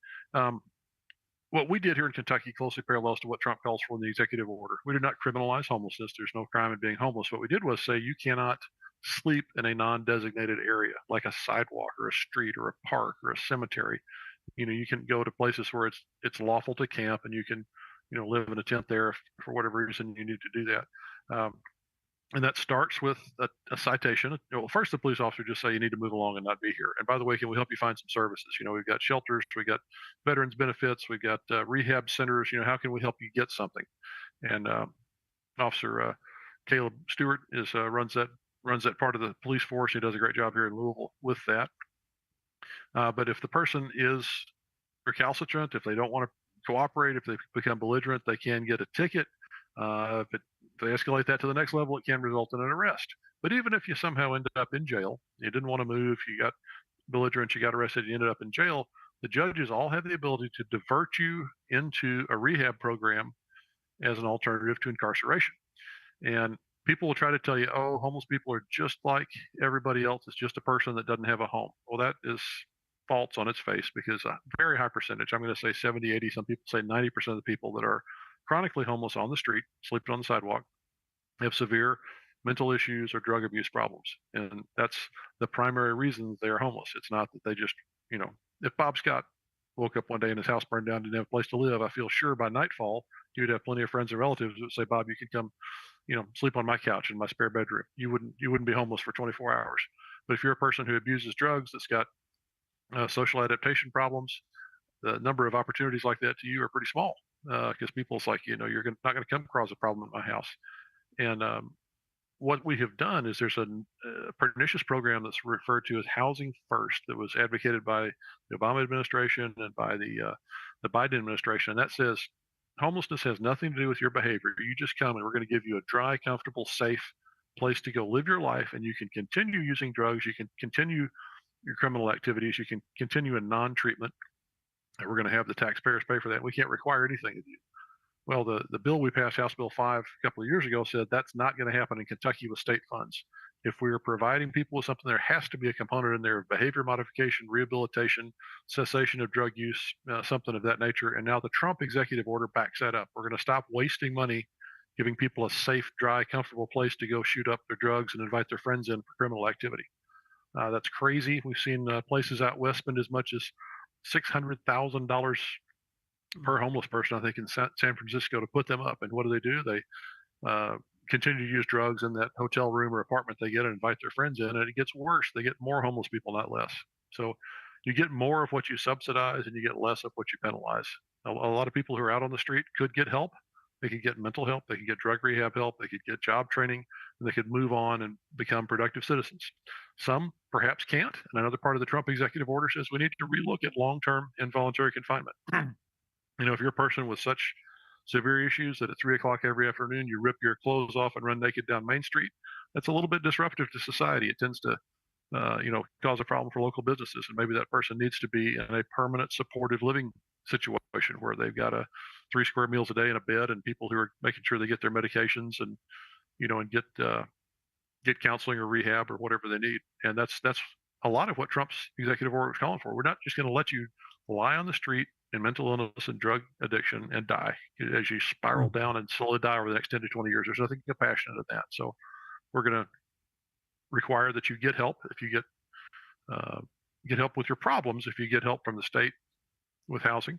what we did here in Kentucky closely parallels to what Trump calls for in the executive order. We did not criminalize homelessness. There's no crime in being homeless. What we did was say you cannot sleep in a non-designated area, like a sidewalk or a street or a park or a cemetery. You can go to places where it's lawful to camp, and you can, live in a tent there if, for whatever reason you need to do that. And that starts with a citation. First, the police officer just say you need to move along and not be here. And by the way, can we help you find some services? We've got shelters, we got veterans benefits, we got rehab centers. How can we help you get something? And Officer Caleb Stewart runs that part of the police force. He does a great job here in Louisville with that. But if the person is recalcitrant, if they don't want to cooperate, if they become belligerent, they can get a ticket. If they escalate that to the next level, it can result in an arrest. But even if you somehow end up in jail, you didn't want to move, you got belligerent, you got arrested, you ended up in jail, the judges all have the ability to divert you into a rehab program as an alternative to incarceration. And people will try to tell you, oh, homeless people are just like everybody else. It's just a person that doesn't have a home. Well, that is false on its face, because a very high percentage, I'm going to say 70, 80, some people say 90% of the people that are chronically homeless on the street, sleeping on the sidewalk, have severe mental issues or drug abuse problems. And that's the primary reason they are homeless. It's not that they just, if Bob Scott woke up one day and his house burned down, didn't have a place to live, I feel sure by nightfall, you'd have plenty of friends and relatives that would say, Bob, you can come, sleep on my couch in my spare bedroom. You wouldn't be homeless for 24 hours. But if you're a person who abuses drugs, that's got social adaptation problems, the number of opportunities like that to you are pretty small because people's like, you're not going to come across a problem at my house. And what we have done is there's a pernicious program that's referred to as Housing First that was advocated by the Obama administration and by the Biden administration. And that says homelessness has nothing to do with your behavior. You just come and we're going to give you a dry, comfortable, safe place to go live your life, and you can continue using drugs. You can continue your criminal activities. You can continue in non-treatment. And we're going to have the taxpayers pay for that. We can't require anything of you. Well, the bill we passed, House Bill 5, a couple of years ago, said that's not going to happen in Kentucky with state funds. If we are providing people with something, there has to be a component in there of behavior modification, rehabilitation, cessation of drug use, something of that nature. And now the Trump executive order backs that up. We're going to stop wasting money giving people a safe, dry, comfortable place to go shoot up their drugs and invite their friends in for criminal activity. That's crazy. We've seen places out west spend as much as $600,000 per homeless person, I think, in San Francisco to put them up. And what do? They continue to use drugs in that hotel room or apartment they get and invite their friends in, and it gets worse. They get more homeless people, not less. So you get more of what you subsidize and you get less of what you penalize. A lot of people who are out on the street could get help. They could get mental help. They could get drug rehab help. They could get job training, and they could move on and become productive citizens. Some perhaps can't. And another part of the Trump executive order says we need to relook at long-term involuntary confinement. If you're a person with such severe issues that at 3 o'clock every afternoon you rip your clothes off and run naked down Main Street, that's a little bit disruptive to society. It tends to, cause a problem for local businesses. And maybe that person needs to be in a permanent supportive living situation where they've got 3 square meals a day in a bed and people who are making sure they get their medications and, and get counseling or rehab or whatever they need. And that's a lot of what Trump's executive order is calling for. We're not just going to let you lie on the street in mental illness and drug addiction and die as you spiral down and slowly die over the next 10 to 20 years. There's nothing compassionate in that. So we're going to require that you get help if you get help with your problems, if you get help from the state with housing,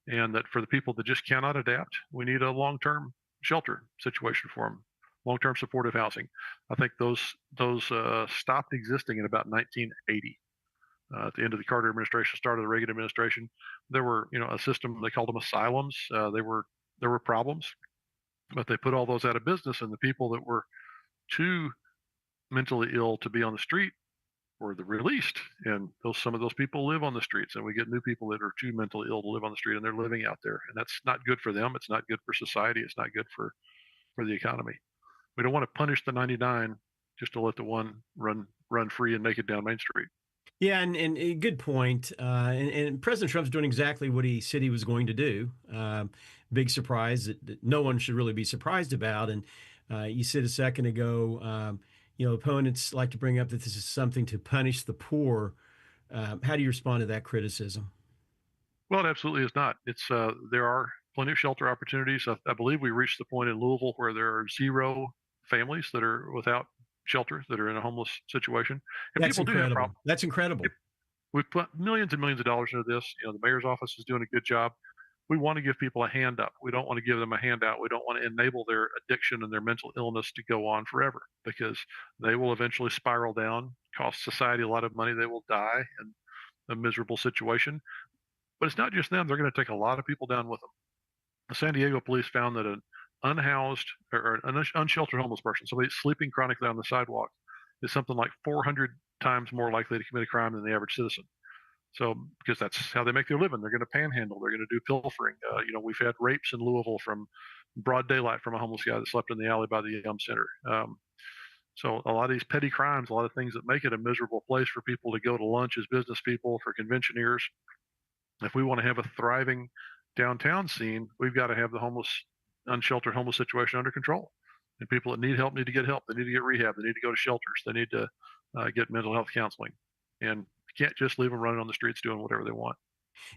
and that for the people that just cannot adapt, we need a long-term shelter situation for them, long-term supportive housing. I think those stopped existing in about 1980. At the end of the Carter administration, start of the Reagan administration, there were, a system, they called them asylums. There were problems, but they put all those out of business, and the people that were too mentally ill to be on the street were released. And some of those people live on the streets, and we get new people that are too mentally ill to live on the street, and they're living out there. And that's not good for them. It's not good for society. It's not good for the economy. We don't want to punish the 99 just to let the one run free and naked down Main Street. Yeah, and a good point. And President Trump's doing exactly what he said he was going to do. Big surprise that no one should really be surprised about. And you said a second ago, opponents like to bring up that this is something to punish the poor. How do you respond to that criticism? Well, it absolutely is not. It's there are plenty of shelter opportunities. I believe we reached the point in Louisville where there are 0 families that are without shelter, that are in a homeless situation. And That's people incredible. do have problems. That's incredible. We've put millions and millions of dollars into this. The mayor's office is doing a good job. We want to give people a hand up. We don't want to give them a handout. We don't want to enable their addiction and their mental illness to go on forever, because they will eventually spiral down, cost society a lot of money. They will die in a miserable situation. But it's not just them. They're going to take a lot of people down with them. The San Diego police found that an unhoused or an unsheltered homeless person, somebody sleeping chronically on the sidewalk, is something like 400 times more likely to commit a crime than the average citizen. So, because that's how they make their living. They're going to panhandle. They're going to do pilfering. We've had rapes in Louisville from broad daylight from a homeless guy that slept in the alley by the Yum Center. So a lot of these petty crimes, a lot of things that make it a miserable place for people to go to lunch as business people, for conventioneers. If we want to have a thriving downtown scene, we've got to have the unsheltered homeless situation under control. And people that need help need to get help. They need to get rehab. They need to go to shelters. They need to get mental health counseling. And you can't just leave them running on the streets doing whatever they want.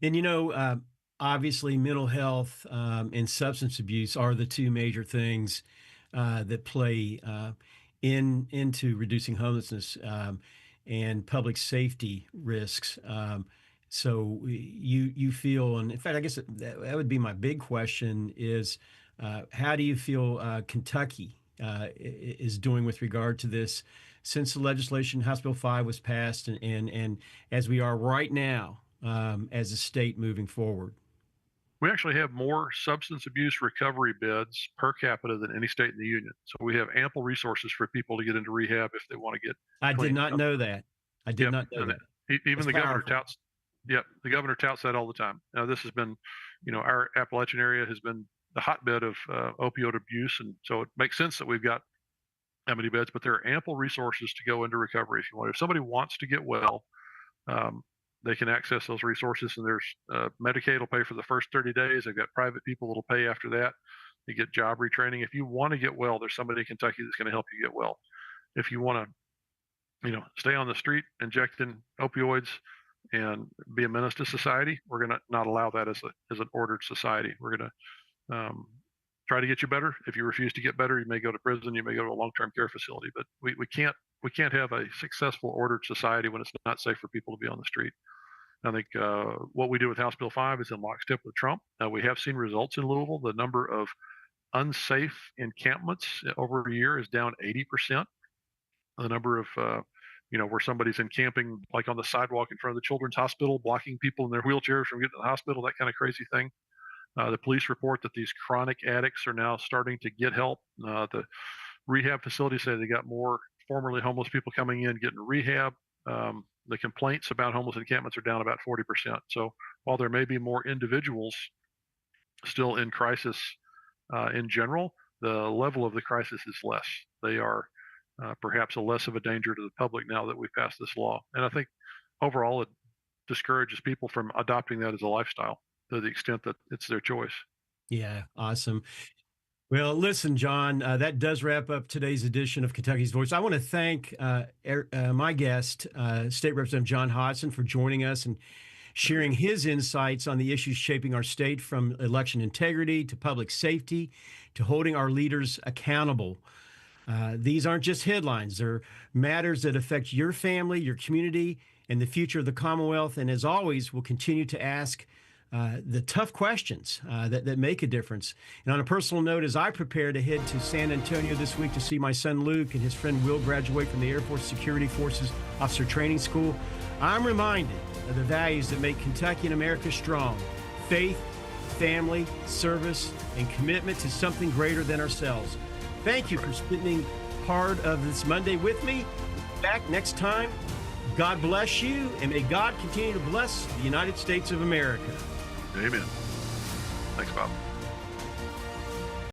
And obviously mental health and substance abuse are the 2 major things that play into reducing homelessness and public safety risks. So you feel, and in fact, I guess that would be my big question is, how do you feel Kentucky is doing with regard to this since the legislation, House Bill 5 was passed, and as we are right now as a state moving forward. We actually have more substance abuse recovery beds per capita than any state in the union. So we have ample resources for people to get into rehab if they want to get I did cleaned not up. know that. I did Yep. not know And that. even That's the governor powerful. touts. Yep, the governor touts that all the time. Now this has been, our Appalachian area has been the hotbed of opioid abuse, and so it makes sense that we've got that many beds. But there are ample resources to go into recovery if you want. If somebody wants to get well, they can access those resources, and there's Medicaid will pay for the first 30 days. They've got private people that'll pay after that. You get job retraining. If you want to get well, there's somebody in Kentucky that's going to help you get well. If you want to, stay on the street injecting opioids and be a menace to society, we're going to not allow that as an ordered society. We're going to try to get you better. If you refuse to get better, you may go to prison. You may go to a long-term care facility. But we can't have a successful ordered society when it's not safe for people to be on the street. I think what we do with House Bill 5 is in lockstep with Trump. We have seen results in Louisville. The number of unsafe encampments over a year is down 80%. The number of, where somebody's encamping like on the sidewalk in front of the children's hospital, blocking people in their wheelchairs from getting to the hospital, that kind of crazy thing. The police report that these chronic addicts are now starting to get help. The rehab facilities say they got more formerly homeless people coming in getting rehab. The complaints about homeless encampments are down about 40%. So while there may be more individuals still in crisis in general, the level of the crisis is less. They are perhaps less of a danger to the public now that we've passed this law. And I think overall it discourages people from adopting that as a lifestyle to the extent that it's their choice. Yeah, awesome. Well, listen, John, that does wrap up today's edition of Kentucky's Voice. I want to thank my guest, State Representative John Hodgson, for joining us and sharing his insights on the issues shaping our state, from election integrity to public safety to holding our leaders accountable. These aren't just headlines. They're matters that affect your family, your community, and the future of the Commonwealth. And as always, we'll continue to ask the tough questions that make a difference. And on a personal note, as I prepare to head to San Antonio this week to see my son Luke and his friend Will graduate from the Air Force Security Forces Officer Training School, I'm reminded of the values that make Kentucky and America strong: faith, family, service, and commitment to something greater than ourselves. Thank you for spending part of this Monday with me. Back next time. God bless you, and may God continue to bless the United States of America. Amen. Thanks, Bob.